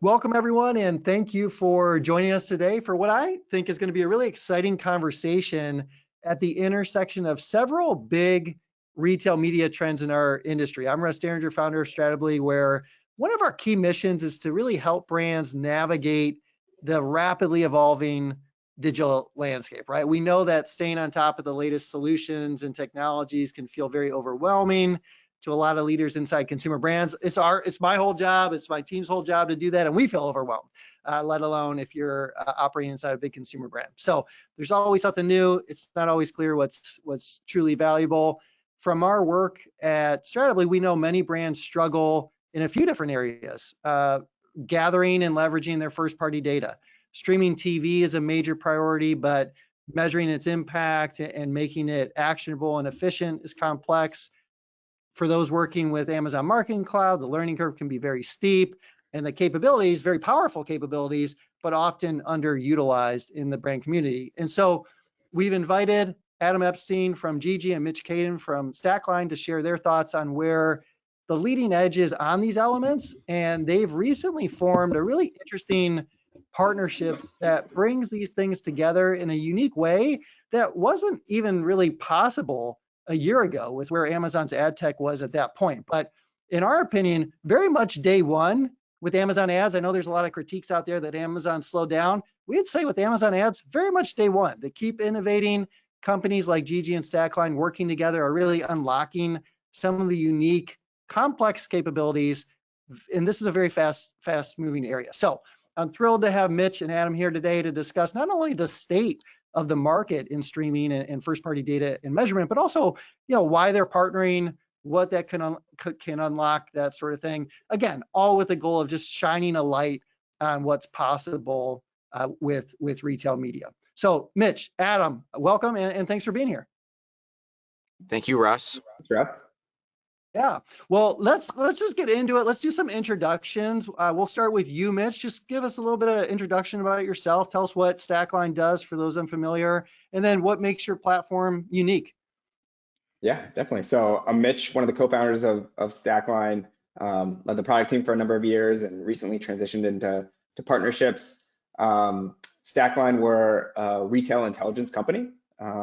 Welcome everyone, and thank you for joining us today for what I think is going to be a really exciting conversation at the intersection of several big retail media trends in our industry. I'm Russ Derringer, founder of Stratably, where one of our key missions is to really help brands navigate the rapidly evolving digital landscape, right? We know that staying on top of the latest solutions and technologies can feel very overwhelming to a lot of leaders inside consumer brands. It's my whole job, it's my team's whole job to do that, and we feel overwhelmed, let alone if you're operating inside a big consumer brand. So there's always something new. It's not always clear what's truly valuable. From our work at Stratably, we know many brands struggle in a few different areas, gathering and leveraging their first-party data. Streaming TV is a major priority, but measuring its impact and making it actionable and efficient is complex. For those working with Amazon Marketing Cloud, the learning curve can be very steep, and the capabilities, very powerful capabilities, but often underutilized in the brand community. And so we've invited Adam Epstein from Gigi and Mitch Caden from Stackline to share their thoughts on where the leading edge is on these elements. And they've recently formed a really interesting partnership that brings these things together in a unique way that wasn't even really possible a year ago with where Amazon's ad tech was at that point. But in our opinion, very much day one with Amazon ads. I know there's a lot of critiques out there that Amazon slowed down. We'd say with Amazon ads, very much day one. They keep innovating. Companies like Gigi and Stackline working together are really unlocking some of the unique, complex capabilities. And this is a very fast moving area. So I'm thrilled to have Mitch and Adam here today to discuss not only the state of the market in streaming and first-party data and measurement, but also, why they're partnering, what that can unlock, that sort of thing. Again, all with the goal of just shining a light on what's possible with retail media. So, Mitch, Adam, welcome and thanks for being here. Thank you, Russ. Thanks, Russ. Yeah, well, let's just get into it. Let's do some introductions. We'll start with you, Mitch. Just give us a little bit of introduction about yourself. Tell us what Stackline does for those unfamiliar, and then what makes your platform unique. Yeah, definitely. So I'm Mitch, one of the co-founders of Stackline, led the product team for a number of years and recently transitioned into partnerships. Stackline, we're a retail intelligence company.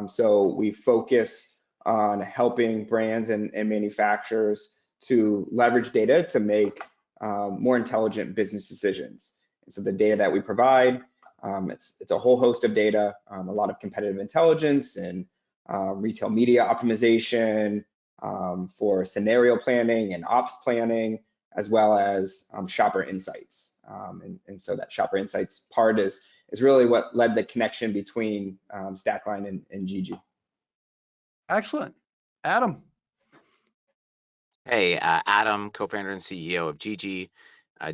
So we focus on helping brands and manufacturers to leverage data to make more intelligent business decisions. And so the data that we provide, it's a whole host of data, a lot of competitive intelligence and retail media optimization for scenario planning and ops planning, as well as shopper insights. And so that shopper insights part is really what led the connection between Stackline and Gigi. Excellent. Adam. Hey, Adam, co-founder and CEO of Gigi.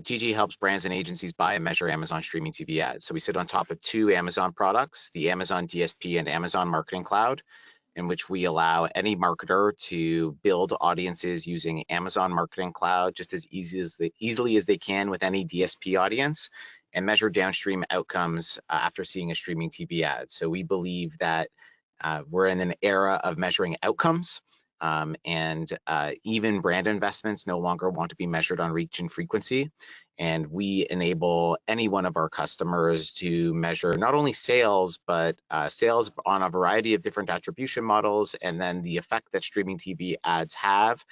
Gigi helps brands and agencies buy and measure Amazon streaming TV ads. So we sit on top of two Amazon products, the Amazon DSP and Amazon Marketing Cloud, in which we allow any marketer to build audiences using Amazon Marketing Cloud just as easily as they can with any DSP audience, and measure downstream outcomes after seeing a streaming TV ad. So we believe that we're in an era of measuring outcomes, and even brand investments no longer want to be measured on reach and frequency. And we enable any one of our customers to measure not only sales, but sales on a variety of different attribution models, and then the effect that streaming TV ads have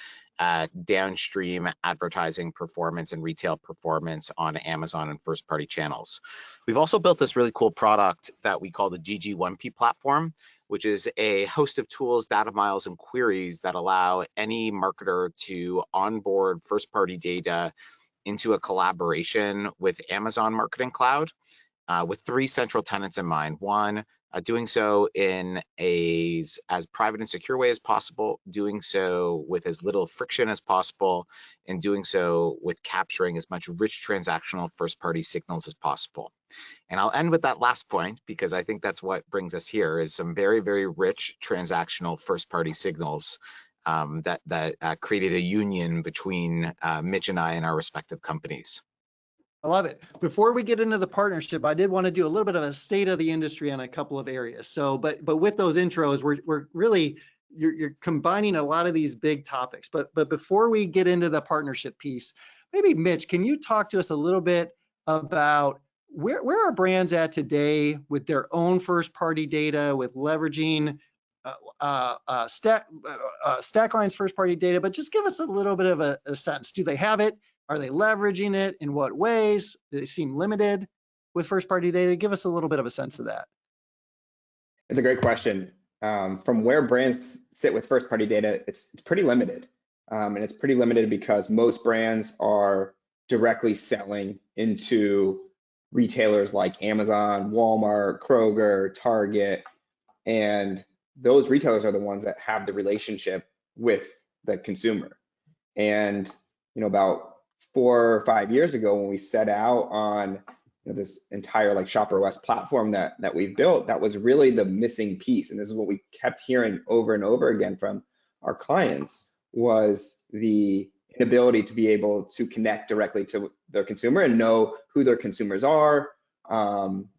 downstream advertising performance and retail performance on Amazon and first-party channels. We've also built this really cool product that we call the Gigi 1P platform, which is a host of tools, data miles, and queries that allow any marketer to onboard first-party data into a collaboration with Amazon Marketing Cloud with three central tenets in mind. One, doing so in as private and secure way as possible, doing so with as little friction as possible, and doing so with capturing as much rich transactional first-party signals as possible. And I'll end with that last point because I think that's what brings us here, is some very, very rich transactional first-party signals that created a union between Mitch and I and our respective companies. I love it. Before we get into the partnership, I did want to do a little bit of a state of the industry on a couple of areas. So, but with those intros, we're really, you're combining a lot of these big topics. But before we get into the partnership piece, maybe Mitch, can you talk to us a little bit about where are brands at today with their own first-party data, with leveraging Stackline's first-party data, but just give us a little bit of a sense. Do they have it? Are they leveraging it? In what ways? Do they seem limited with first-party data? Give us a little bit of a sense of that. It's a great question. From where brands sit with first-party data, it's pretty limited. And it's pretty limited because most brands are directly selling into retailers like Amazon, Walmart, Kroger, Target, and those retailers are the ones that have the relationship with the consumer. And about 4 or 5 years ago, when we set out on this entire like Shopper OS platform that we've built, that was really the missing piece. And this is what we kept hearing over and over again from our clients, was the inability to be able to connect directly to their consumer and know who their consumers are,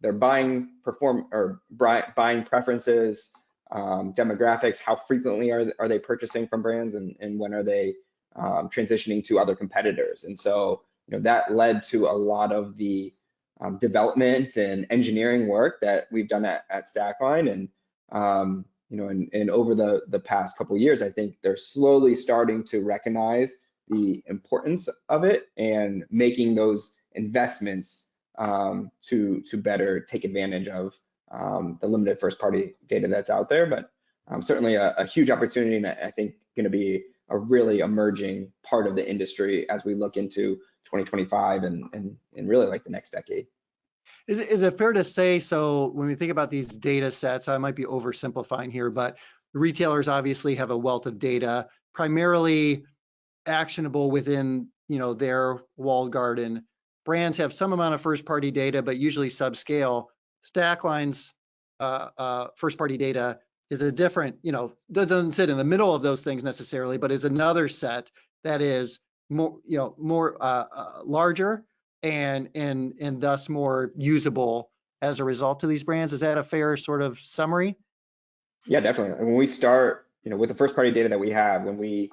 their buying preferences, demographics, how frequently are they purchasing from brands, and when are they transitioning to other competitors. And so that led to a lot of the development and engineering work that we've done at Stackline. And and over the past couple of years, I think they're slowly starting to recognize the importance of it and making those investments to better take advantage of the limited first-party data that's out there. But certainly a huge opportunity, and I think going to be a really emerging part of the industry as we look into 2025 and really like the next decade. Is it fair to say, so when we think about these data sets, I might be oversimplifying here, but retailers obviously have a wealth of data, primarily actionable within their walled garden. Brands have some amount of first-party data, but usually subscale. Stackline's first-party data is a different, doesn't sit in the middle of those things necessarily, but is another set that is more, larger and thus more usable as a result of these brands. Is that a fair sort of summary? Yeah, definitely. When we start, with the first-party data that we have, when we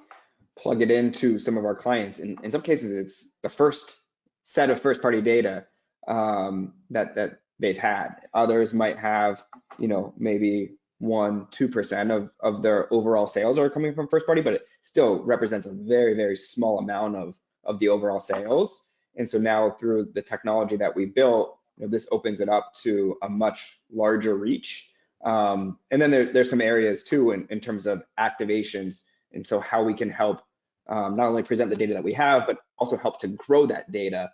plug it into some of our clients, in some cases, it's the first set of first-party data that they've had. Others might have, maybe 1-2% of their overall sales are coming from first-party, but it still represents a very, very small amount of the overall sales. And so now through the technology that we built, this opens it up to a much larger reach. And then there's some areas too in terms of activations. And so how we can help not only present the data that we have, but also help to grow that data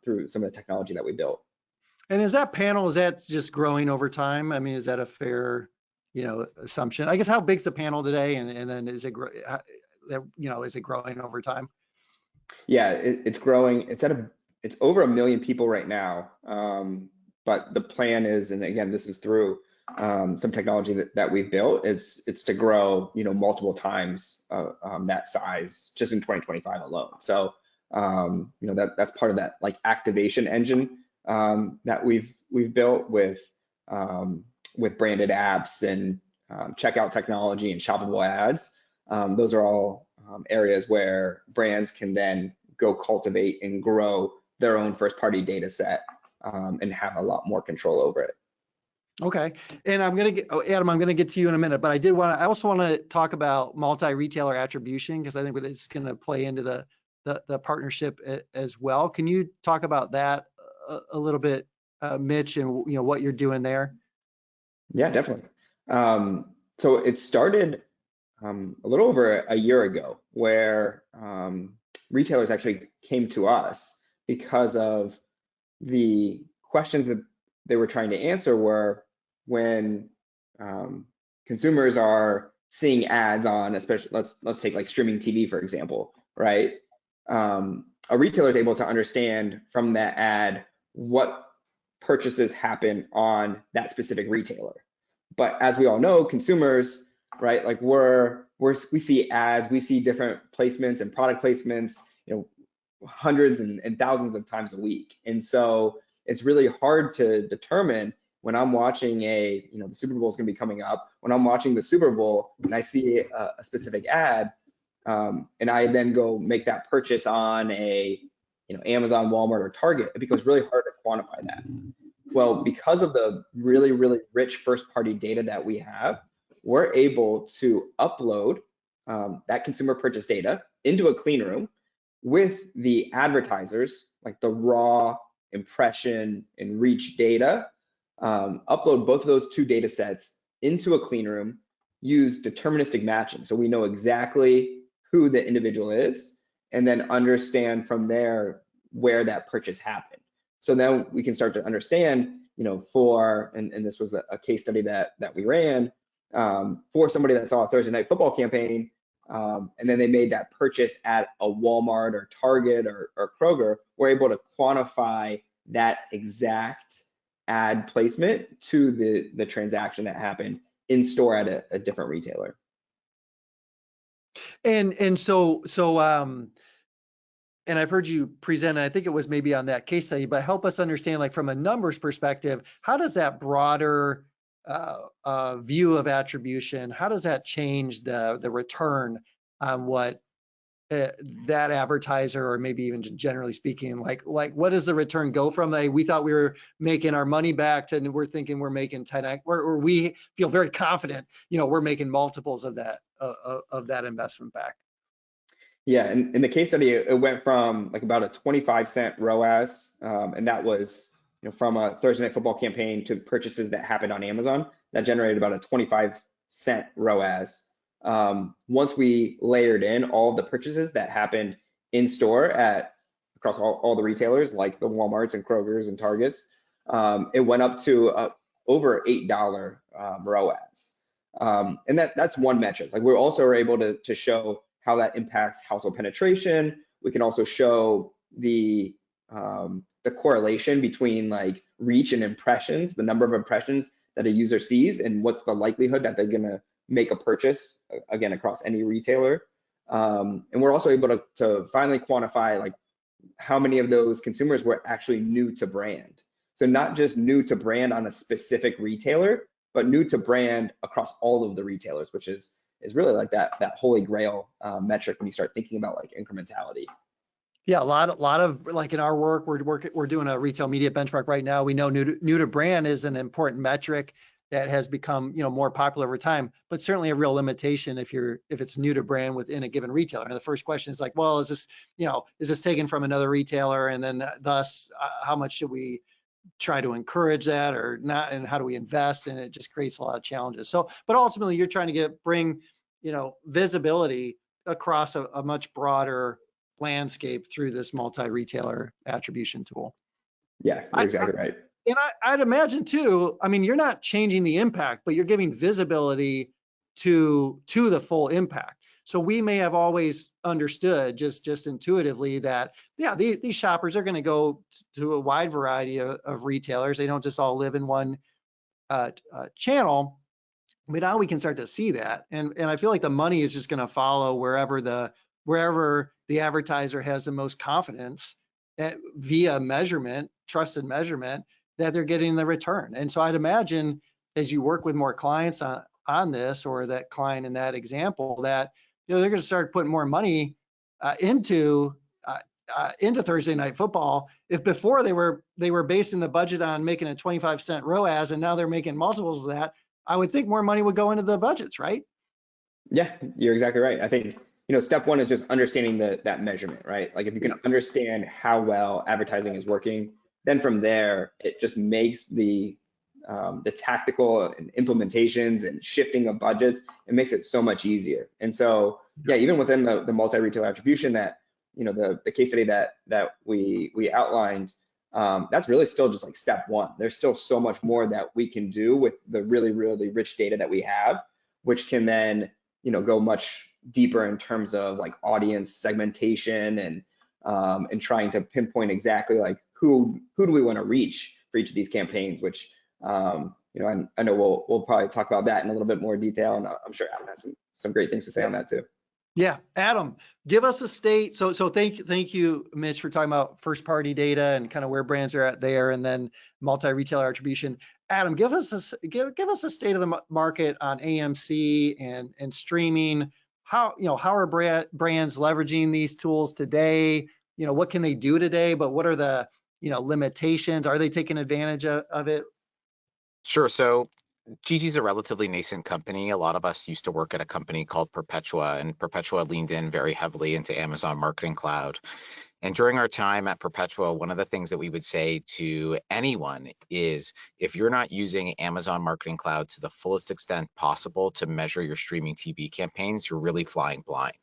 through some of the technology that we built. And is that panel, is that just growing over time? I mean, is that a fair, assumption? I guess how big's the panel today, and then is it, is it growing over time? Yeah, it's growing. It's over 1 million people right now. But the plan is, and again, this is through some technology that we've built. It's to grow, multiple times that size just in 2025 alone. So that's part of that like activation engine that we've built with branded apps and checkout technology and shoppable ads. Those are all areas where brands can then go cultivate and grow their own first-party data set and have a lot more control over it. Okay, and Adam, I'm gonna get to you in a minute, but I also want to talk about multi-retailer attribution, because I think it's going to play into the partnership as well. Can you talk about that a little bit, Mitch, and what you're doing there? Yeah, definitely. So it started a little over a year ago, where retailers actually came to us because of the questions that they were trying to answer were when consumers are seeing ads on, especially let's take like streaming TV, for example, right? A retailer is able to understand from that ad what purchases happen on that specific retailer. But as we all know, consumers, right, like we see ads, we see different placements and product placements, hundreds and thousands of times a week. And so it's really hard to determine when I'm watching the Super Bowl is going to be coming up, when I'm watching the Super Bowl and I see a specific ad, and I then go make that purchase on a Amazon, Walmart, or Target, it becomes really hard to quantify that. Well, because of the really, really rich first-party data that we have, we're able to upload that consumer purchase data into a clean room with the advertisers, like the raw impression and reach data, upload both of those two data sets into a clean room, use deterministic matching. So we know exactly who the individual is, and then understand from there where that purchase happened. So then we can start to understand, and this was a case study that we ran for somebody that saw a Thursday night football campaign, and then they made that purchase at a Walmart or Target or Kroger. We're able to quantify that exact ad placement to the transaction that happened in store at a different retailer. And so and I've heard you present, I think it was maybe on that case study, but help us understand, like from a numbers perspective, how does that broader view of attribution, how does that change the return on what that advertiser, or maybe even generally speaking, like what does the return go from? We thought we were making our money back to, and we're thinking we're making 10x, or we feel very confident, we're making multiples of that investment back. Yeah, in the case study, it went from like about a 25-cent ROAS, and that was from a Thursday night football campaign to purchases that happened on Amazon that generated about a 25-cent ROAS. Once we layered in all the purchases that happened in store across all the retailers, like the Walmarts and Krogers and Targets, it went up to over $8 ROAS. And that's one metric. Like we're also able to show how that impacts household penetration. We can also show the correlation between like reach and impressions, the number of impressions that a user sees, and what's the likelihood that they're gonna make a purchase, again, across any retailer. And we're also able to finally quantify like how many of those consumers were actually new to brand. So not just new to brand on a specific retailer, but new to brand across all of the retailers, which is really like that holy grail metric when you start thinking about like incrementality. Yeah, a lot of like in our work, we're doing a retail media benchmark right now. We know new to brand is an important metric that has become more popular over time, but certainly a real limitation if it's new to brand within a given retailer. And the first question is like, well, is this taken from another retailer, and then thus how much should we try to encourage that or not, and how do we invest? And it just creates a lot of challenges. So, but ultimately you're trying to bring visibility across a much broader landscape through this multi-retailer attribution tool. Yeah, you're exactly right. And I'd imagine too, I mean, you're not changing the impact, but you're giving visibility to the full impact. So we may have always understood just intuitively that, yeah, these shoppers are going to go to a wide variety of retailers. They don't just all live in one channel. But now we can start to see that. And I feel like the money is just going to follow wherever the advertiser has the most confidence via measurement, trusted measurement, that they're getting the return. And so I'd imagine as you work with more clients on this, or that client in that example, that they're going to start putting more money into Thursday night football. If before they were basing the budget on making a 25-cent ROAS, and now they're making multiples of that, I would think more money would go into the budgets, right? Yeah, you're exactly right. I think step one is just understanding that measurement, right? Like if you can understand how well advertising is working, then from there it just makes the tactical and implementations and shifting of budgets, it makes it so much easier. And so yeah, even within the multi-retail attribution that the case study that we outlined, that's really still just like step one. There's still so much more that we can do with the really, really rich data that we have, which can then go much deeper in terms of like audience segmentation and trying to pinpoint exactly like who do we want to reach for each of these campaigns, which I know we'll probably talk about that in a little bit more detail, and I'm sure Adam has some great things to say on that too. Yeah, Adam, give us a state. So thank you, Mitch, for talking about first party data and kind of where brands are at there, and then multi-retailer attribution. Adam, give us a state of the market on AMC and streaming. How are brands leveraging these tools today? what can they do today, but what are the, limitations? Are they taking advantage of it? Sure. So Gigi's a relatively nascent company. A lot of us used to work at a company called Perpetua, and Perpetua leaned in very heavily into Amazon Marketing Cloud. And during our time at Perpetua, one of the things that we would say to anyone is, if you're not using Amazon Marketing Cloud to the fullest extent possible to measure your streaming TV campaigns, you're really flying blind.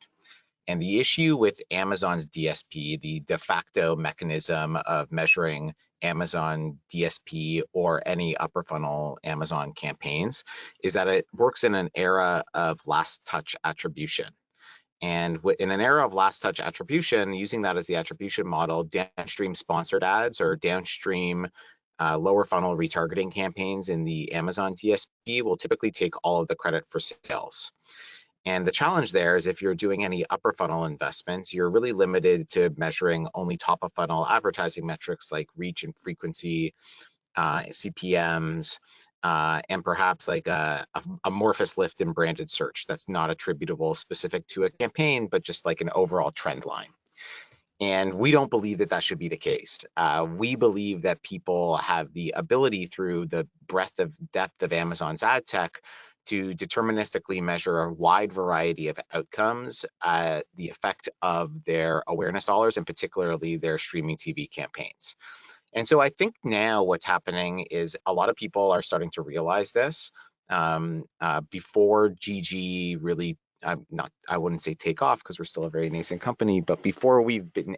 And the issue with Amazon's DSP, the de facto mechanism of measuring Amazon DSP or any upper funnel Amazon campaigns, is that it works in an era of last touch attribution. And in an era of last touch attribution, using that as the attribution model, downstream sponsored ads or downstream lower funnel retargeting campaigns in the Amazon DSP will typically take all of the credit for sales. And the challenge there is, if you're doing any upper funnel investments, you're really limited to measuring only top of funnel advertising metrics like reach and frequency, CPMs, and perhaps like a amorphous lift in branded search that's not attributable specific to a campaign, but just like an overall trend line. And we don't believe that that should be the case. We believe that people have the ability, through the breadth of depth of Amazon's ad tech, to deterministically measure a wide variety of outcomes, the effect of their awareness dollars, and particularly their streaming TV campaigns. And so I think now what's happening is a lot of people are starting to realize this. Before Gigi really, I wouldn't say take off, because we're still a very nascent company, but before we've been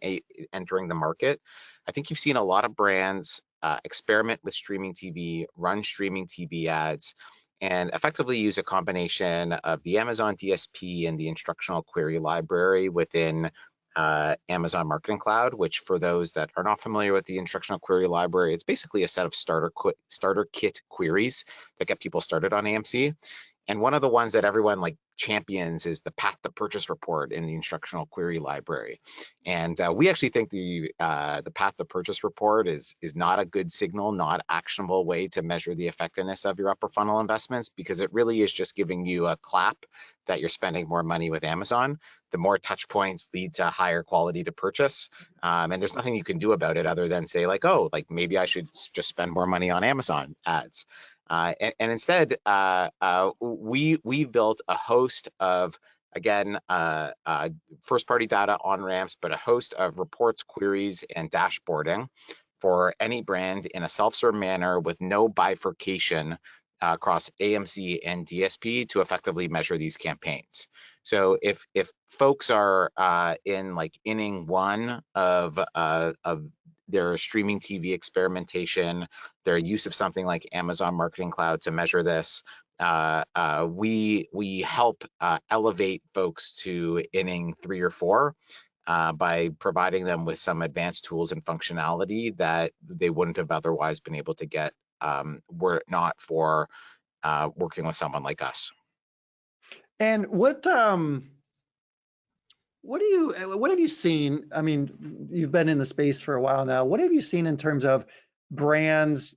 entering the market, I think you've seen a lot of brands experiment with streaming TV, run streaming TV ads, and effectively use a combination of the Amazon DSP and the instructional query library within Amazon Marketing Cloud, which, for those that are not familiar with the instructional query library, it's basically a set of starter kit queries that get people started on AMC. And one of the ones that everyone like champions is the path to purchase report in the instructional query library. And we actually think the path to purchase report is not a good signal, not actionable way to measure the effectiveness of your upper funnel investments, because it really is just giving you a clap that you're spending more money with Amazon. The more touch points lead to higher quality to purchase. And there's nothing you can do about it other than say like, oh, like maybe I should just spend more money on Amazon ads. And instead, we built a host of, again, first-party data on-ramps, but a host of reports, queries, and dashboarding for any brand in a self-serve manner with no bifurcation across AMC and DSP to effectively measure these campaigns. So if folks are in like inning one of their streaming TV experimentation, their use of something like Amazon Marketing Cloud to measure this, we help elevate folks to inning 3 or 4 by providing them with some advanced tools and functionality that they wouldn't have otherwise been able to get were it not for working with someone like us. And what have you seen? I mean, you've been in the space for a while now. What have you seen in terms of brands?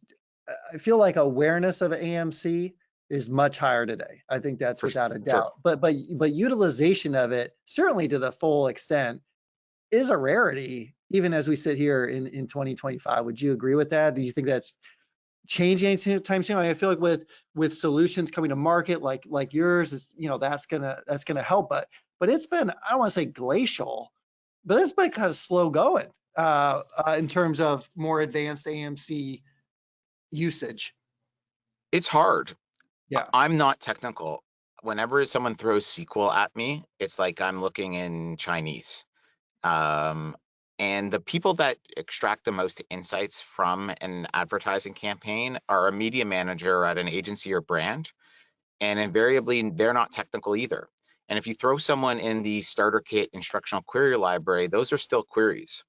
I feel like awareness of AMC is much higher today. I think that's without a doubt. Sure. But utilization of it, certainly to the full extent, is a rarity, even as we sit here in 2025. Would you agree with that? Do you think that's changing anytime soon? I feel like with solutions coming to market like yours, is that's gonna help. But it's been, I don't want to say glacial, but it's been kind of slow going in terms of more advanced AMC usage. It's hard. Yeah, I'm not technical. Whenever someone throws SQL at me, it's like I'm looking in Chinese. And the people that extract the most insights from an advertising campaign are a media manager at an agency or brand. And invariably, they're not technical either. And if you throw someone in the starter kit instructional query library, those are still queries.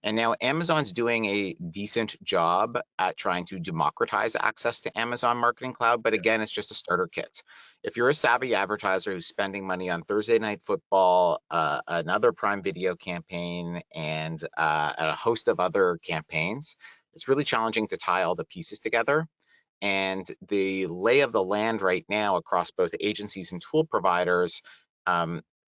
And now Amazon's doing a decent job at trying to democratize access to Amazon Marketing Cloud. But again, it's just a starter kit. If you're a savvy advertiser who's spending money on Thursday Night Football, another Prime Video campaign, and a host of other campaigns, it's really challenging to tie all the pieces together. And the lay of the land right now across both agencies and tool providers,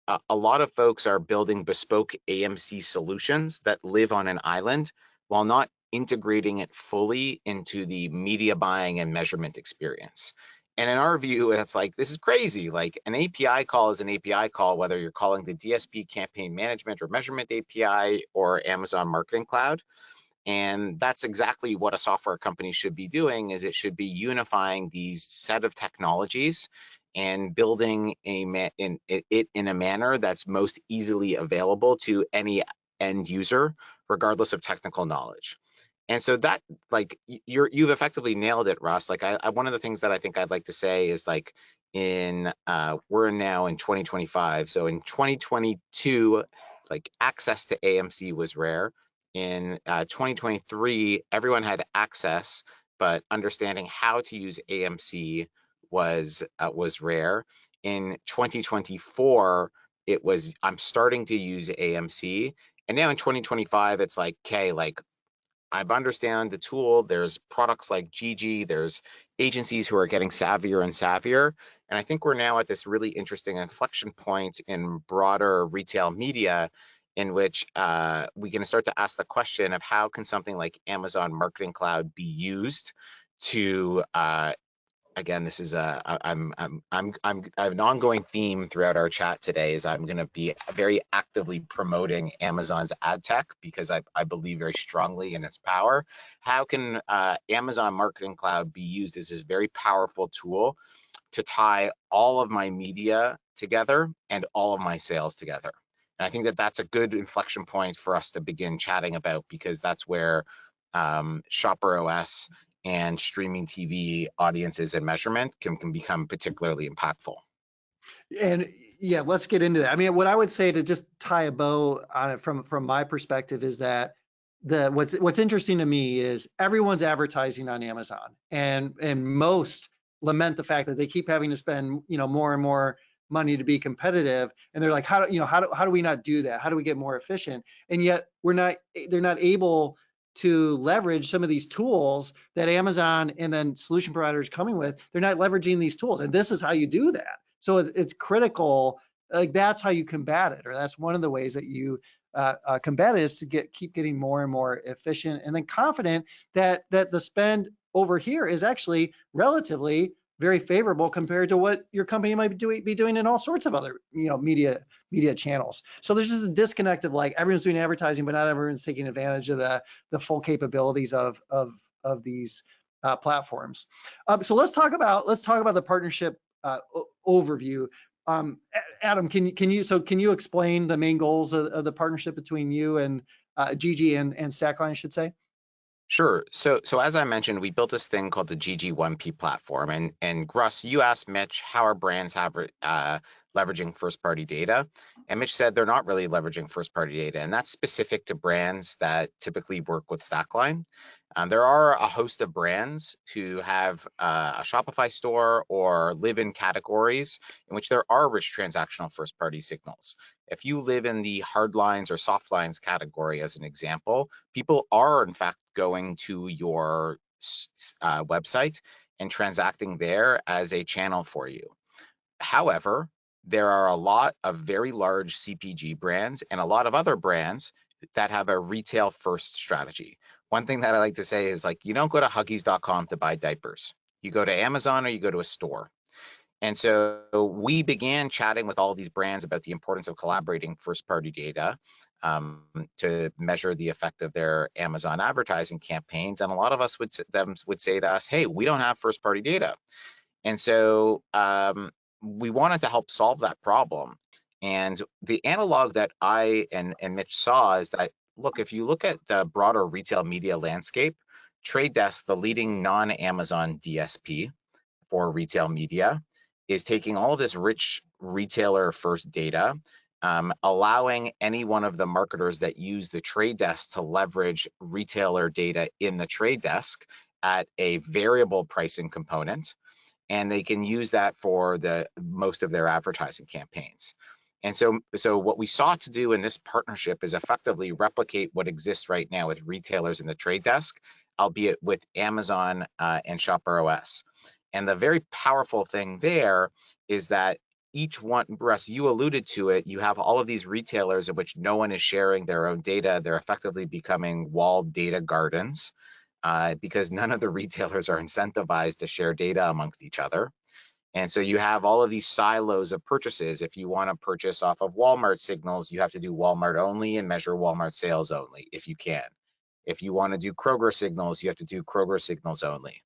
a lot of folks are building bespoke AMC solutions that live on an island while not integrating it fully into the media buying and measurement experience. And in our view, it's like, this is crazy. Like, an API call is an API call, whether you're calling the DSP campaign management or measurement API or Amazon Marketing Cloud. And that's exactly what a software company should be doing, is it should be unifying these set of technologies and building it in a manner that's most easily available to any end user, regardless of technical knowledge. And so that, like, you've effectively nailed it, Russ. Like, one of the things that I think I'd like to say is, like, we're now in 2025. So in 2022, like, access to AMC was rare. In 2023, everyone had access, but understanding how to use AMC was rare. In 2024, it was, I'm starting to use AMC. And now in 2025, it's like, okay, like, I understand the tool. There's products like Gigi. There's agencies who are getting savvier and savvier. And I think we're now at this really interesting inflection point in broader retail media, in which we can start to ask the question of how can something like Amazon Marketing Cloud be used to again, this is I'm I have an ongoing theme throughout our chat today, is I'm going to be very actively promoting Amazon's ad tech, because I believe very strongly in its power. How can Amazon Marketing Cloud be used as a very powerful tool to tie all of my media together and all of my sales together? And I think that that's a good inflection point for us to begin chatting about, because that's where Shopper OS and streaming TV audiences and measurement can become particularly impactful. And yeah, let's get into that. I mean, what I would say, to just tie a bow on it from my perspective, is that what's interesting to me is everyone's advertising on Amazon, and most lament the fact that they keep having to spend, more and more money to be competitive, and they're like, how do we not do that? How do we get more efficient? And yet they're not able to leverage some of these tools that Amazon and then solution providers coming with. They're not leveraging these tools, and this is how you do that. So it's critical. Like, that's how you combat it, or that's one of the ways that you combat it, is to keep getting more and more efficient, and then confident that the spend over here is actually relatively very favorable compared to what your company might be doing in all sorts of other media channels. So there's just a disconnect of, like, everyone's doing advertising, but not everyone's taking advantage of the full capabilities of these platforms. So let's talk about the partnership overview. Adam, can you explain the main goals of the partnership between you and Gigi and Stackline, I should say? Sure. So as I mentioned, we built this thing called the Gigi 1P platform. And Russ, you asked Mitch how our brands have leveraging first-party data. And Mitch said they're not really leveraging first-party data. And that's specific to brands that typically work with Stackline. There are a host of brands who have a Shopify store or live in categories in which there are rich transactional first-party signals. If you live in the hard lines or soft lines category, as an example, people are in fact going to your website and transacting there as a channel for you. However, there are a lot of very large CPG brands and a lot of other brands that have a retail first strategy. One thing that I like to say is, like, you don't go to Huggies.com to buy diapers. You go to Amazon or you go to a store. And so we began chatting with all of these brands about the importance of collaborating first-party data to measure the effect of their Amazon advertising campaigns. And a lot of us would say to us, hey, we don't have first-party data. And so we wanted to help solve that problem. And the analog that I and Mitch saw is that, look, if you look at the broader retail media landscape, Trade Desk, the leading non-Amazon DSP for retail media, is taking all of this rich retailer first data, allowing any one of the marketers that use the Trade Desk to leverage retailer data in the Trade Desk at a variable pricing component, and they can use that for most of their advertising campaigns. And so what we sought to do in this partnership is effectively replicate what exists right now with retailers in the Trade Desk, albeit with Amazon and Shopper OS. And the very powerful thing there is that each one, Russ, you alluded to it, you have all of these retailers in which no one is sharing their own data. They're effectively becoming walled data gardens because none of the retailers are incentivized to share data amongst each other. And so you have all of these silos of purchases. If you want to purchase off of Walmart signals, you have to do Walmart only and measure Walmart sales only if you can. If you want to do Kroger signals, you have to do Kroger signals only.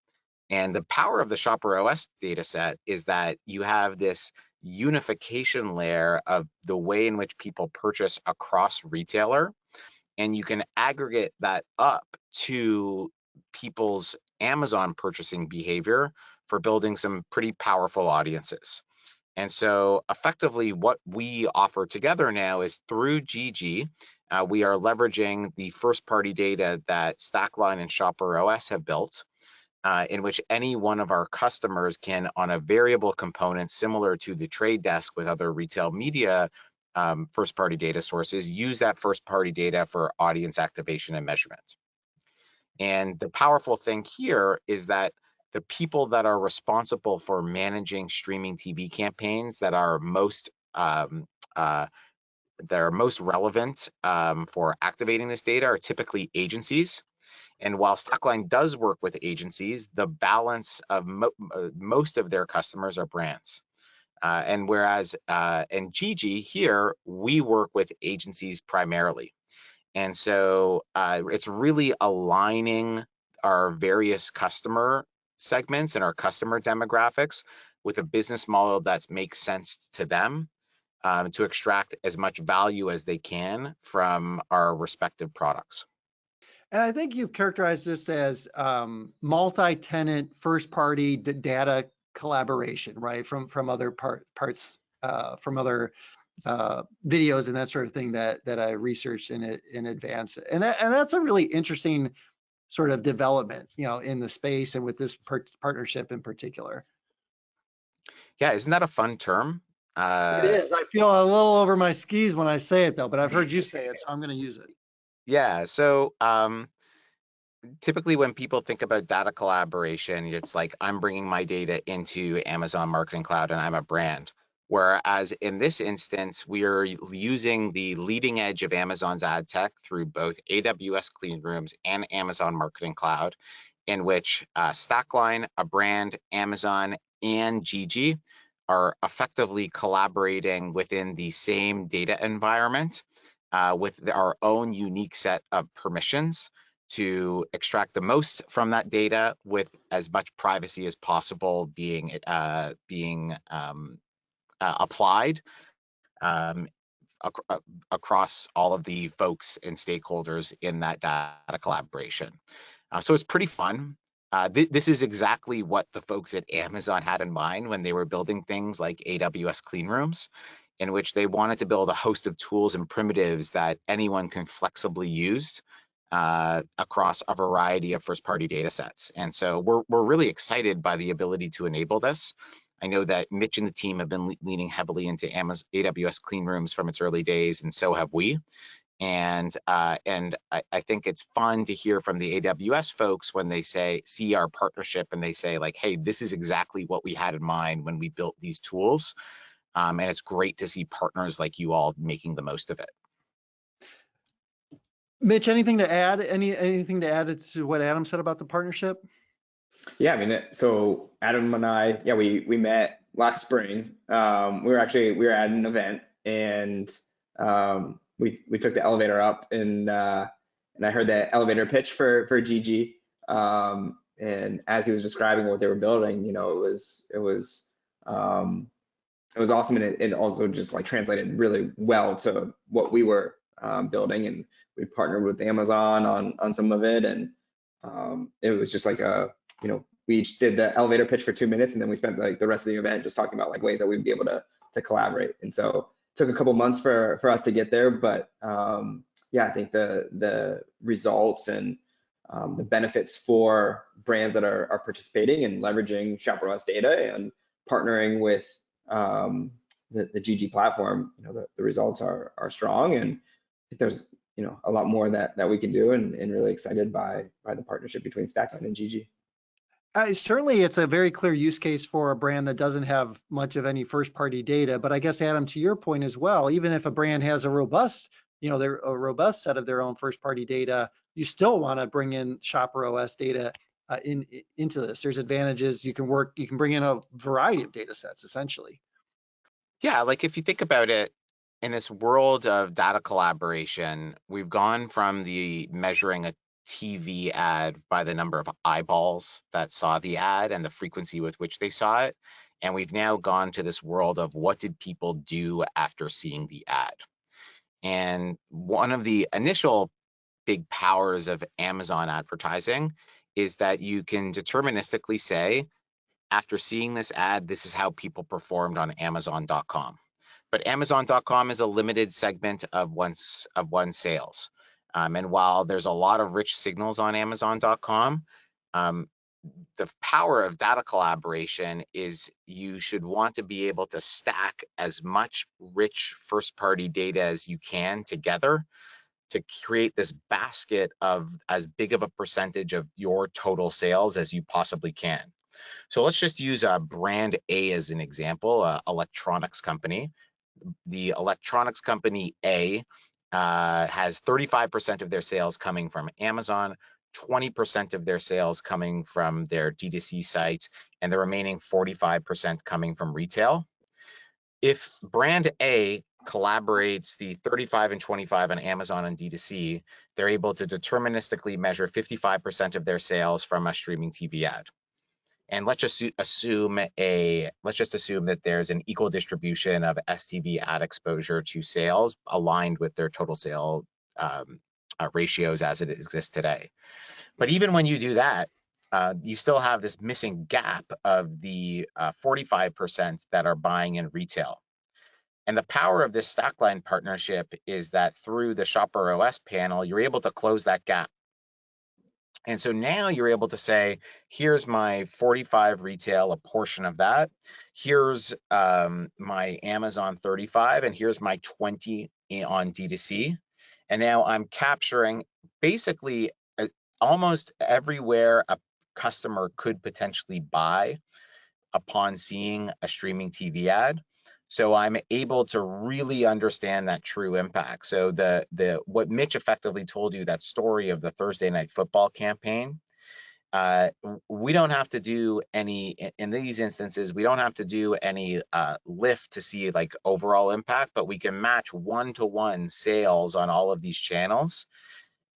And the power of the Shopper OS data set is that you have this unification layer of the way in which people purchase across retailer, and you can aggregate that up to people's Amazon purchasing behavior for building some pretty powerful audiences. And so effectively what we offer together now is through Gigi, we are leveraging the first party data that Stackline and Shopper OS have built, in which any one of our customers can, on a variable component similar to the trade desk with other retail media first party data sources, use that first party data for audience activation and measurement. And the powerful thing here is that the people that are responsible for managing streaming TV campaigns that are most relevant for activating this data are typically agencies. And while Stackline does work with agencies, the balance of most of their customers are brands. And whereas in Gigi here, we work with agencies primarily. And so it's really aligning our various customer segments and our customer demographics with a business model that makes sense to them to extract as much value as they can from our respective products. And I think you've characterized this as multi-tenant first-party data collaboration, right? From other parts, from other videos and that sort of thing that I researched in advance, and that's a really interesting sort of development, in the space and with this partnership in particular. Yeah, isn't that a fun term? It is. I feel a little over my skis when I say it though, but I've heard you say it, so I'm going to use it. Yeah. So typically when people think about data collaboration, it's like I'm bringing my data into Amazon Marketing Cloud and I'm a brand. Whereas in this instance, we are using the leading edge of Amazon's ad tech through both AWS Clean Rooms and Amazon Marketing Cloud, in which Stackline, a brand, Amazon, and Gigi are effectively collaborating within the same data environment with our own unique set of permissions to extract the most from that data with as much privacy as possible being applied across all of the folks and stakeholders in that data collaboration. So it's pretty fun. This is exactly what the folks at Amazon had in mind when they were building things like AWS Clean Rooms, in which they wanted to build a host of tools and primitives that anyone can flexibly use across a variety of first-party data sets. And so we're really excited by the ability to enable this. I know that Mitch and the team have been leaning heavily into AWS Clean Rooms from its early days, and so have we. And I think it's fun to hear from the AWS folks when they see our partnership and they say like, hey, this is exactly what we had in mind when we built these tools. And it's great to see partners like you all making the most of it. Mitch, anything to add? Anything to add to what Adam said about the partnership? Yeah, I mean, so Adam and I, yeah, we met last spring. We were at an event, and we took the elevator up, and I heard the elevator pitch for Gigi. And as he was describing what they were building, it was awesome, and it also just like translated really well to what we were building, and we partnered with Amazon on some of it, and it was just like we each did the elevator pitch for 2 minutes, and then we spent like the rest of the event just talking about like ways that we'd be able to collaborate. And so it took a couple months for us to get there, but yeah, I think the results and the benefits for brands that are participating and leveraging Shopper OS data and partnering with the Gigi platform, the results are strong, and I think there's a lot more that we can do, and really excited by the partnership between Stackline and Gigi. Certainly, it's a very clear use case for a brand that doesn't have much of any first-party data. But I guess, Adam, to your point as well, even if a brand has a robust, a robust set of their own first-party data, you still want to bring in Shopper OS data into this. There's advantages. You can bring in a variety of data sets, essentially. Yeah, like if you think about it, in this world of data collaboration, we've gone from the measuring a TV ad by the number of eyeballs that saw the ad and the frequency with which they saw it. And we've now gone to this world of what did people do after seeing the ad? And one of the initial big powers of Amazon advertising is that you can deterministically say, after seeing this ad, this is how people performed on Amazon.com. But Amazon.com is a limited segment of one's sales. And while there's a lot of rich signals on Amazon.com, the power of data collaboration is you should want to be able to stack as much rich first-party data as you can together to create this basket of as big of a percentage of your total sales as you possibly can. So let's just use brand A as an example, electronics company. The electronics company A has 35% of their sales coming from Amazon, 20% of their sales coming from their D2C sites, and the remaining 45% coming from retail. If brand A collaborates the 35 and 25 on Amazon and D2C, they're able to deterministically measure 55% of their sales from a streaming TV ad. And let's just assume that there's an equal distribution of STV ad exposure to sales aligned with their total sale ratios as it exists today. But even when you do that, you still have this missing gap of the 45% that are buying in retail. And the power of this Stackline partnership is that through the Shopper OS panel, you're able to close that gap. And so now you're able to say, here's my 45 retail, a portion of that. Here's my Amazon 35, and here's my 20 on D2C. And now I'm capturing basically almost everywhere a customer could potentially buy upon seeing a streaming TV ad. So I'm able to really understand that true impact. So what Mitch effectively told you, that story of the Thursday Night Football campaign, we don't have to do any, in these instances, we don't have to do any lift to see like overall impact, but we can match one-to-one sales on all of these channels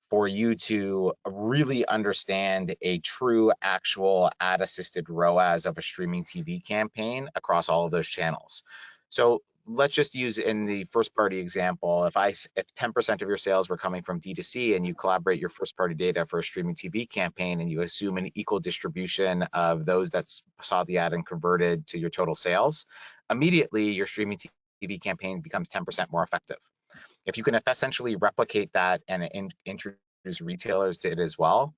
for you to really understand a true actual ad assisted ROAS of a streaming TV campaign across all of those channels. So let's just use in the first party example, if 10% of your sales were coming from D2C and you collaborate your first party data for a streaming TV campaign and you assume an equal distribution of those that saw the ad and converted to your total sales, immediately your streaming TV campaign becomes 10% more effective. If you can essentially replicate that and introduce retailers to it as well,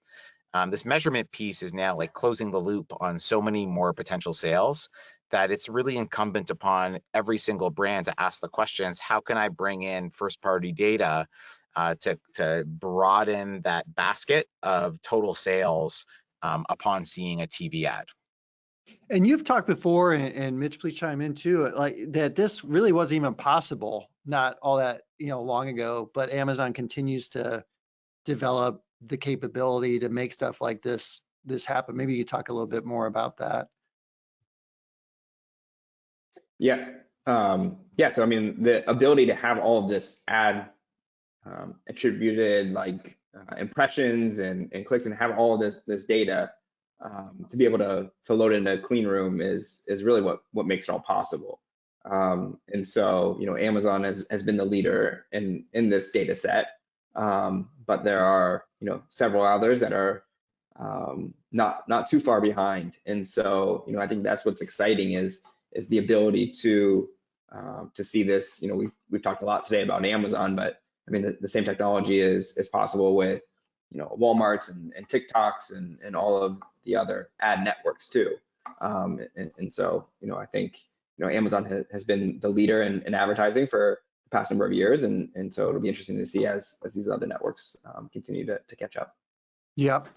this measurement piece is now like closing the loop on so many more potential sales that it's really incumbent upon every single brand to ask the questions, how can I bring in first party data to broaden that basket of total sales upon seeing a TV ad? And you've talked before, and Mitch, please chime in too, like that this really wasn't even possible not all that long ago, but Amazon continues to develop the capability to make stuff like this happen. Maybe you could talk a little bit more about that. Yeah. So I mean, the ability to have all of this ad attributed like impressions and clicks and have all of this data to be able to load into a clean room is really what makes it all possible. And so Amazon has been the leader in this data set, but there are several others that are not too far behind. And so I think that's what's exciting is the ability to see this. We've talked a lot today about Amazon, but I mean the same technology is possible with Walmart's and TikToks and all of the other ad networks too. And so I think Amazon has been the leader in advertising for the past number of years, and so it'll be interesting to see as these other networks continue to catch up. Yep.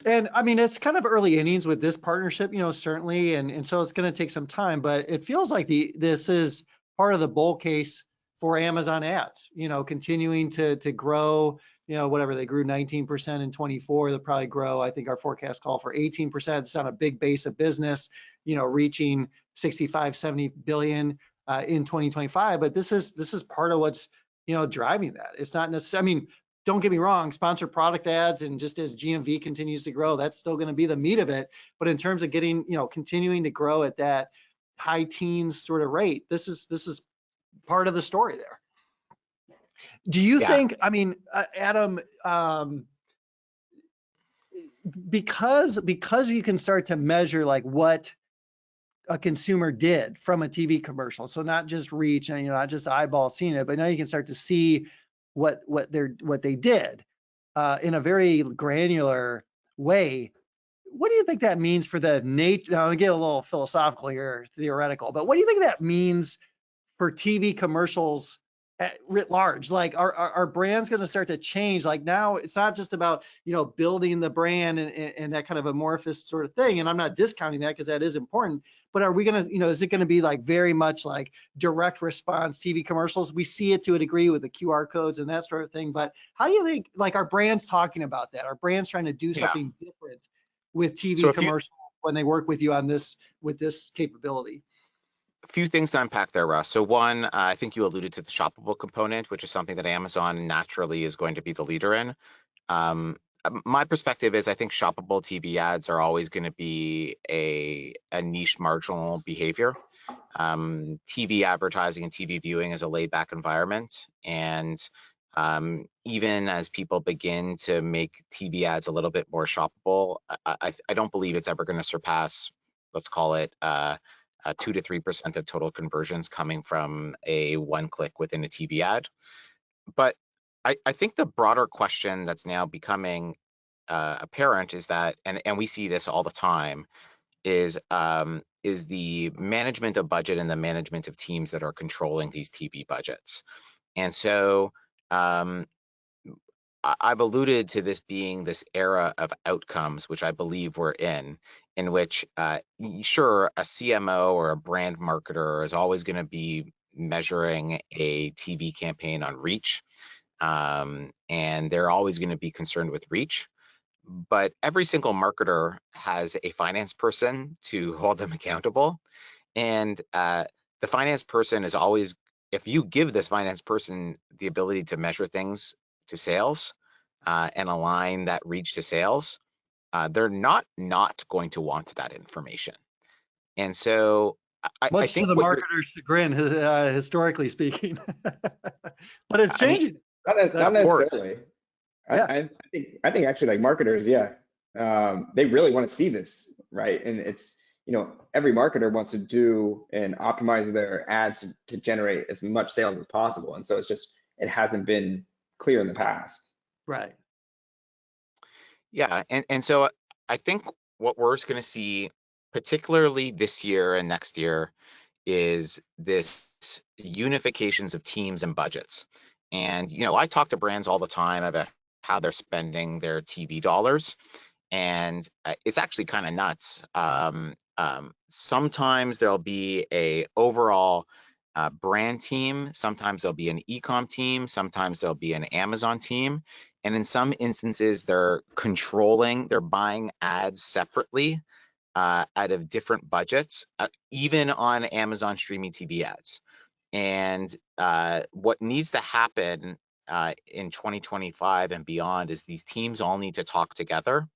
And I mean, it's kind of early innings with this partnership, certainly. And so it's going to take some time, but it feels like this is part of the bull case for Amazon ads, continuing to grow, whatever they grew 19% in 24, they'll probably grow. I think our forecast call for 18%. It's on a big base of business, reaching 65, 70 billion in 2025. But this is part of what's, driving that. It's not necessarily, I mean, don't get me wrong, sponsored product ads, and just as GMV continues to grow, that's still going to be the meat of it. But in terms of getting, continuing to grow at that high teens sort of rate, this is part of the story there. Do you Yeah. think, I mean, Adam, because you can start to measure like what a consumer did from a TV commercial, so not just reach and not just eyeball seeing it, but now you can start to see what they did in a very granular way. What do you think that means for the nature? Now, I get a little philosophical here, theoretical, but what do you think that means for TV commercials writ large? Like, are brands going to start to change? Like now, it's not just about building the brand and that kind of amorphous sort of thing. And I'm not discounting that because that is important. But are we going to, is it going to be like very much like direct response TV commercials? We see it to a degree with the QR codes and that sort of thing. But how do you think, like, are brands talking about that? Are brands trying to do something different with TV commercials when they work with you on this, with this capability? A few things to unpack there, Russ. So one, I think you alluded to the shoppable component, which is something that Amazon naturally is going to be the leader in. My perspective is I think shoppable TV ads are always going to be a niche marginal behavior. TV advertising and TV viewing is a laid back environment. And even as people begin to make TV ads a little bit more shoppable, I don't believe it's ever going to surpass, let's call it, 2 to 3% of total conversions coming from a one click within a TV ad. But I think the broader question that's now becoming apparent is that, and we see this all the time, is the management of budget and the management of teams that are controlling these TV budgets. And so I've alluded to this being this era of outcomes, which I believe we're in which, sure, a CMO or a brand marketer is always going to be measuring a TV campaign on reach, and they're always going to be concerned with reach. But every single marketer has a finance person to hold them accountable. And the finance person is always, if you give this finance person the ability to measure things to sales and align that reach to sales, they're not going to want that information. And so Much I think to the marketer's chagrin, historically speaking, but it's changing. Not necessarily. Yeah. I think actually, like, marketers, they really want to see this, right? And it's, every marketer wants to do and optimize their ads to generate as much sales as possible. And so it's just, it hasn't been clear in the past. Right. Yeah, and so I think what we're going to see, particularly this year and next year, is this unifications of teams and budgets. And I talk to brands all the time about how they're spending their TV dollars, and it's actually kind of nuts. Sometimes there'll be a overall brand team, sometimes there'll be an e-com team, sometimes there'll be an Amazon team. And in some instances, they're buying ads separately out of different budgets, even on Amazon streaming TV ads. And what needs to happen in 2025 and beyond is these teams all need to talk together,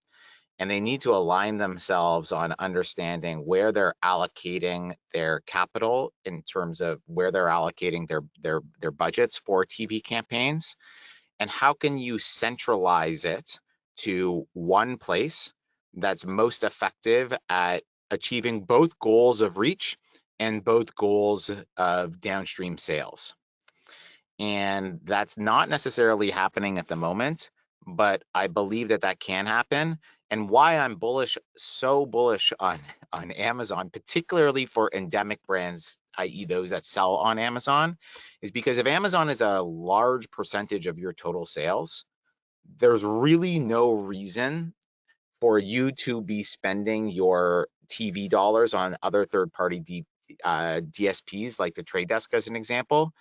and they need to align themselves on understanding where they're allocating their capital in terms of where they're allocating their budgets for TV campaigns. And how can you centralize it to one place that's most effective at achieving both goals of reach and both goals of downstream sales? And that's not necessarily happening at the moment, but I believe that can happen. And why I'm so bullish on Amazon, particularly for endemic brands, i.e. those that sell on Amazon, is because if Amazon is a large percentage of your total sales, there's really no reason for you to be spending your TV dollars on other third-party DSPs like the Trade Desk as an example,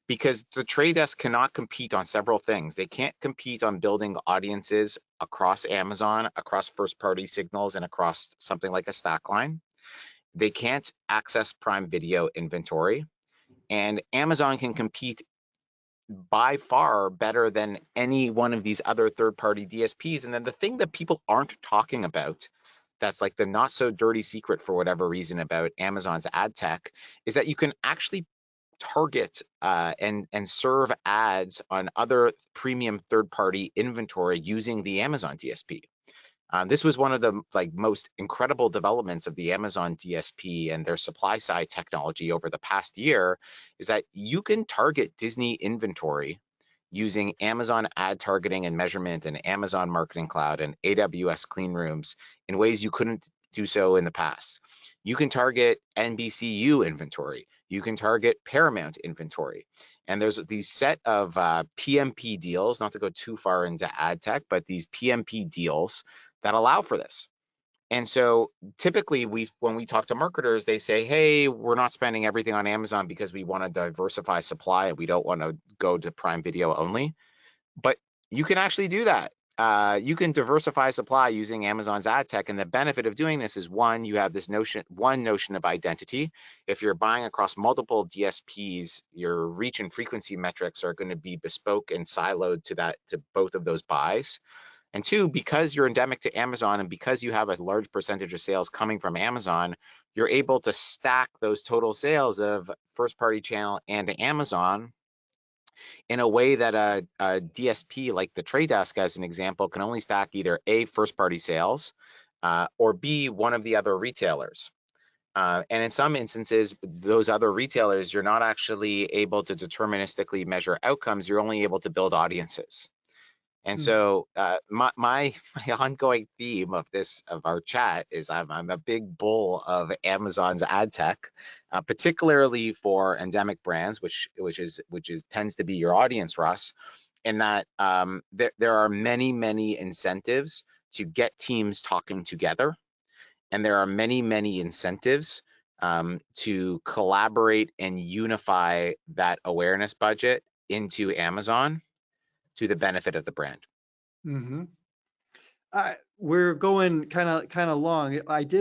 because the Trade Desk cannot compete on several things. They can't compete on building audiences across Amazon, across first-party signals, and across something like a Stackline. They can't access Prime Video inventory, and Amazon can compete by far better than any one of these other third-party DSPs. And then the thing that people aren't talking about, that's like the not so dirty secret for whatever reason about Amazon's ad tech, is that you can actually target and serve ads on other premium third-party inventory using the Amazon DSP. This was one of the most incredible developments of the Amazon DSP and their supply side technology over the past year, is that you can target Disney inventory using Amazon ad targeting and measurement and Amazon Marketing Cloud and AWS clean rooms in ways you couldn't do so in the past. You can target NBCU inventory. You can target Paramount inventory. And there's these set of PMP deals, not to go too far into ad tech, but these PMP deals that allow for this. And so typically when we talk to marketers, they say, hey, we're not spending everything on Amazon because we want to diversify supply and we don't want to go to Prime Video only. But you can actually do that. You can diversify supply using Amazon's ad tech. And the benefit of doing this is, one, you have this notion of identity. If you're buying across multiple DSPs, your reach and frequency metrics are going to be bespoke and siloed to both of those buys. And two, because you're endemic to Amazon and because you have a large percentage of sales coming from Amazon, you're able to stack those total sales of first party channel and Amazon in a way that a DSP like the Trade Desk, as an example, can only stack either A, first party sales, or B, one of the other retailers. And in some instances, those other retailers, you're not actually able to deterministically measure outcomes. You're only able to build audiences. And so my ongoing theme of our chat is I'm a big bull of Amazon's ad tech, particularly for endemic brands, which tends to be your audience, Russ. In that there are many incentives to get teams talking together, and there are many incentives to collaborate and unify that awareness budget into Amazon to the benefit of the brand. Mm-hmm. We're going kind of long.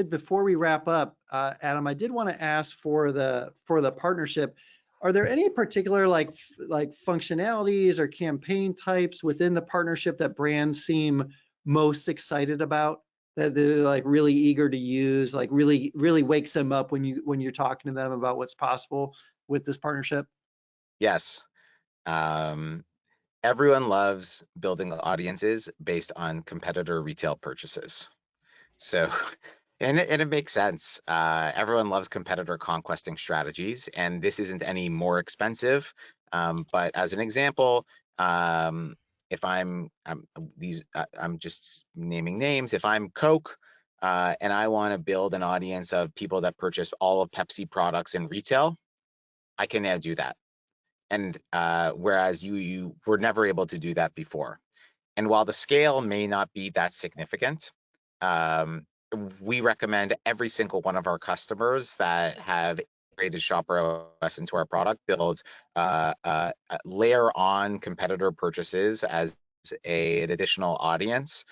Before we wrap up, Adam, I did want to ask for the partnership. Are there any particular like functionalities or campaign types within the partnership that brands seem most excited about, that they're like really eager to use, like really wakes them up when you're talking to them about what's possible with this partnership? Yes. Everyone loves building audiences based on competitor retail purchases. So, and it makes sense. Everyone loves competitor conquesting strategies, and this isn't any more expensive. But as an example, if I'm just naming names. If I'm Coke and I want to build an audience of people that purchase all of Pepsi products in retail, I can now do that. And whereas you were never able to do that before. And while the scale may not be that significant, we recommend every single one of our customers that have integrated Shopper OS into our product build layer on competitor purchases as an additional audience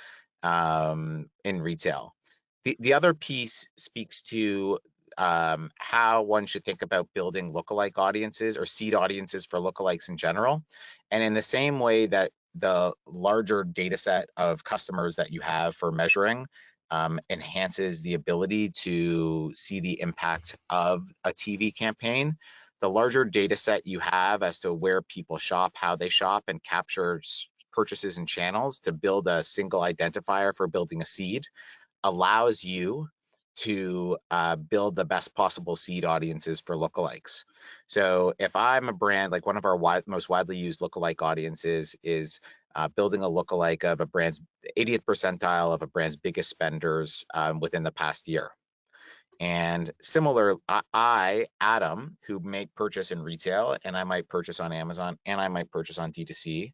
in retail. The other piece speaks to how one should think about building lookalike audiences or seed audiences for lookalikes in general. And in the same way that the larger data set of customers that you have for measuring enhances the ability to see the impact of a TV campaign, the larger data set you have as to where people shop, how they shop, and captures purchases and channels to build a single identifier for building a seed allows you to build the best possible seed audiences for lookalikes. So if I'm a brand, like one of our most widely used lookalike audiences is building a lookalike of a brand's 80th percentile of a brand's biggest spenders within the past year. And similar, I, Adam, who may purchase in retail, and I might purchase on Amazon, and I might purchase on D2C,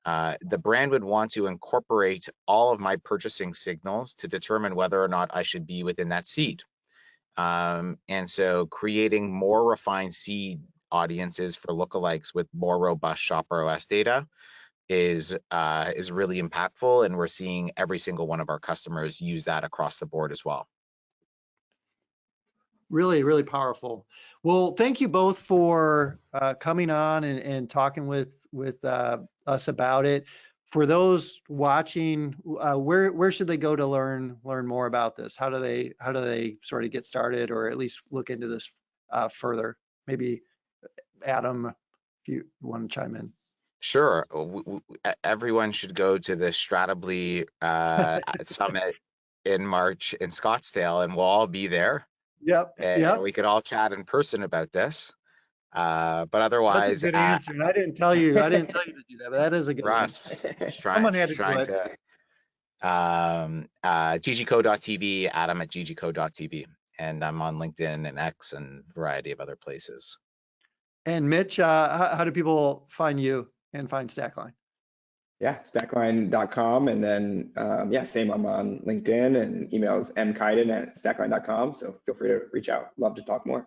the brand would want to incorporate all of my purchasing signals to determine whether or not I should be within that seed. And so creating more refined seed audiences for lookalikes with more robust Shopper OS data is really impactful, and we're seeing every single one of our customers use that across the board as well. Really, really powerful. Well, thank you both for coming on and talking with us about it. For those watching, where should they go to learn more about this? How do they sort of get started, or at least look into this further? Maybe Adam, if you want to chime in. Sure. Everyone should go to the Stratably summit in March in Scottsdale, and we'll all be there. Yep. And we could all chat in person about this. But otherwise, that's a good answer. And I didn't tell you to do that, but that is a good Russ, answer. trying to ggco.tv, Adam at ggco.tv, and I'm on LinkedIn and X and a variety of other places. And Mitch, how do people find you and find Stackline? Yeah, stackline.com, and then same. I'm on LinkedIn, and emails mkaiden@stackline.com. So feel free to reach out. Love to talk more.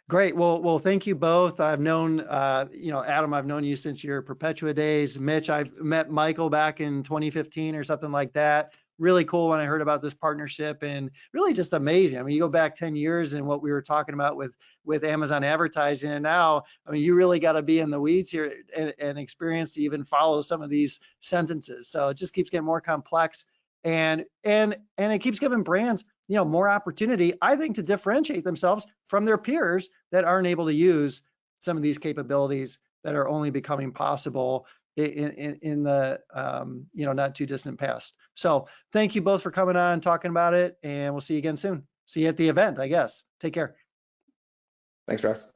Great. Well, thank you both. I've known, Adam, I've known you since your Perpetua days. Mitch, I've met Michael back in 2015 or something like that. Really cool when I heard about this partnership, and really just amazing. I mean, you go back 10 years and what we were talking about with Amazon advertising, and now, I mean, you really got to be in the weeds here and experience to even follow some of these sentences. So it just keeps getting more complex, and it keeps giving brands, more opportunity, I think, to differentiate themselves from their peers that aren't able to use some of these capabilities that are only becoming possible in the not too distant past. So thank you both for coming on and talking about it, and we'll see you again soon. See you at the event, I guess. Take care. Thanks, Russ.